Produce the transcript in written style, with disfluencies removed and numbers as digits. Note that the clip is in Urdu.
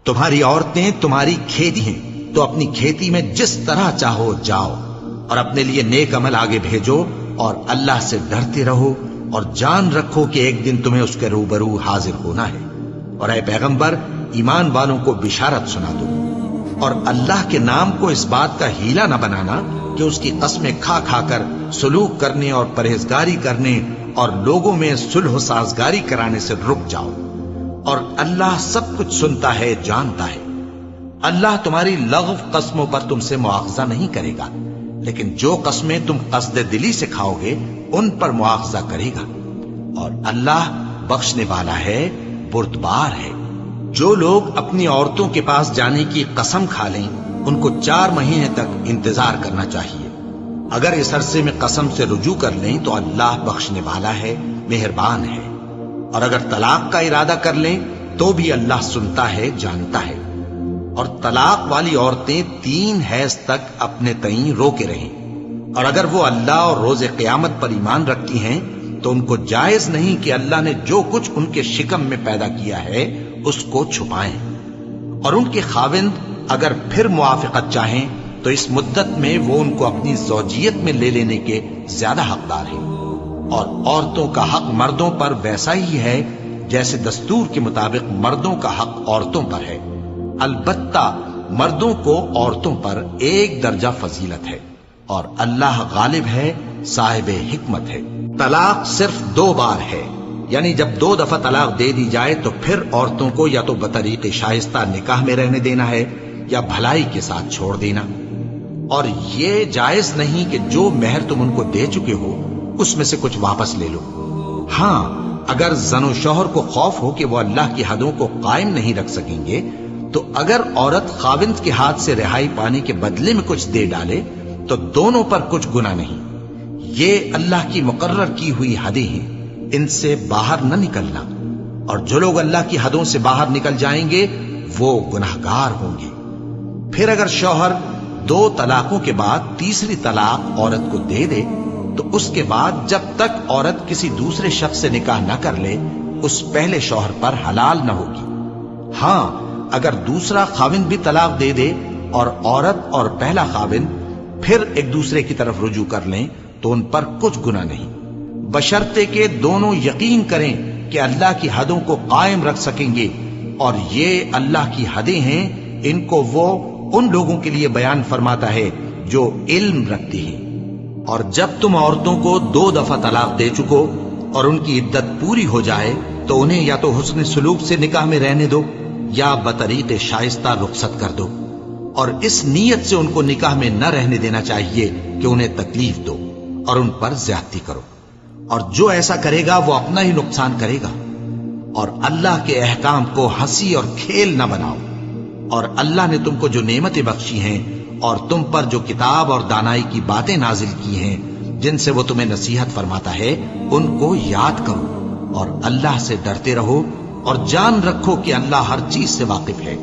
تمہاری عورتیں تمہاری کھیتی ہیں، تو اپنی کھیتی میں جس طرح چاہو جاؤ، اور اپنے لیے نیک عمل آگے بھیجو، اور اللہ سے ڈرتے رہو، اور جان رکھو کہ ایک دن تمہیں اس کے روبرو حاضر ہونا ہے۔ اور اے پیغمبر، ایمان والوں کو بشارت سنا دو، اور اللہ کے نام کو اس بات کا ہیلا نہ بنانا کہ اس کی قسمیں کھا کھا کر سلوک کرنے اور پرہیزگاری کرنے اور لوگوں میں صلح و سازگاری کرانے سے رک جاؤ، اور اللہ سب کچھ سنتا ہے، جانتا ہے۔ اللہ تمہاری لغو قسموں پر تم سے مواخذہ نہیں کرے گا، لیکن جو قسمیں تم قصد دلی سے کھاؤ گے ان پر مواخذہ کرے گا، اور اللہ بخشنے والا ہے، بردبار ہے۔ جو لوگ اپنی عورتوں کے پاس جانے کی قسم کھا لیں ان کو 4 مہینے تک انتظار کرنا چاہیے۔ اگر اس عرصے میں قسم سے رجوع کر لیں تو اللہ بخشنے والا ہے، مہربان ہے، اور اگر طلاق کا ارادہ کر لیں تو بھی اللہ سنتا ہے، جانتا ہے۔ اور طلاق والی عورتیں 3 حیض تک اپنے تئیں روکے رہیں، اور اگر وہ اللہ اور روز قیامت پر ایمان رکھتی ہیں تو ان کو جائز نہیں کہ اللہ نے جو کچھ ان کے شکم میں پیدا کیا ہے اس کو چھپائیں، اور ان کے خاوند اگر پھر موافقت چاہیں تو اس مدت میں وہ ان کو اپنی زوجیت میں لے لینے کے زیادہ حقدار ہیں۔ اور عورتوں کا حق مردوں پر ویسا ہی ہے جیسے دستور کے مطابق مردوں کا حق عورتوں پر ہے، البتہ مردوں کو عورتوں پر 1 درجہ فضیلت ہے، اور اللہ غالب ہے، صاحب حکمت ہے۔ طلاق صرف 2 بار ہے، یعنی جب 2 دفعہ طلاق دے دی جائے تو پھر عورتوں کو یا تو بطریق شائستہ نکاح میں رہنے دینا ہے یا بھلائی کے ساتھ چھوڑ دینا، اور یہ جائز نہیں کہ جو مہر تم ان کو دے چکے ہو اس میں سے کچھ واپس لے لو۔ ہاں، اگر زن و شوہر کو خوف ہو کہ وہ اللہ کی حدوں کو قائم نہیں رکھ سکیں گے تو اگر عورت خاوند کے ہاتھ سے رہائی پانے کے بدلے میں کچھ دے ڈالے تو دونوں پر کچھ گناہ نہیں۔ یہ اللہ کی مقرر کی ہوئی حدیں ہیں، ان سے باہر نہ نکلنا، اور جو لوگ اللہ کی حدوں سے باہر نکل جائیں گے وہ گناہگار ہوں گے۔ پھر اگر شوہر 2 طلاقوں کے بعد تیسری طلاق عورت کو دے دے تو اس کے بعد جب تک عورت کسی دوسرے شخص سے نکاح نہ کر لے اس پہلے شوہر پر حلال نہ ہوگی۔ ہاں، اگر دوسرا خاوند بھی طلاق دے دے اور عورت اور پہلا خاوند پھر ایک دوسرے کی طرف رجوع کر لیں تو ان پر کچھ گناہ نہیں، بشرطے کہ دونوں یقین کریں کہ اللہ کی حدوں کو قائم رکھ سکیں گے، اور یہ اللہ کی حدیں ہیں، ان کو وہ ان لوگوں کے لیے بیان فرماتا ہے جو علم رکھتے ہیں۔ اور جب تم عورتوں کو 2 دفعہ طلاق دے چکو اور ان کی عدت پوری ہو جائے تو انہیں یا تو حسن سلوک سے نکاح میں رہنے دو یا بطریق شائستہ رخصت کر دو، اور اس نیت سے ان کو نکاح میں نہ رہنے دینا چاہیے کہ انہیں تکلیف دو اور ان پر زیادتی کرو، اور جو ایسا کرے گا وہ اپنا ہی نقصان کرے گا۔ اور اللہ کے احکام کو ہنسی اور کھیل نہ بناؤ، اور اللہ نے تم کو جو نعمتیں بخشی ہیں اور تم پر جو کتاب اور دانائی کی باتیں نازل کی ہیں جن سے وہ تمہیں نصیحت فرماتا ہے ان کو یاد کرو، اور اللہ سے ڈرتے رہو، اور جان رکھو کہ اللہ ہر چیز سے واقف ہے۔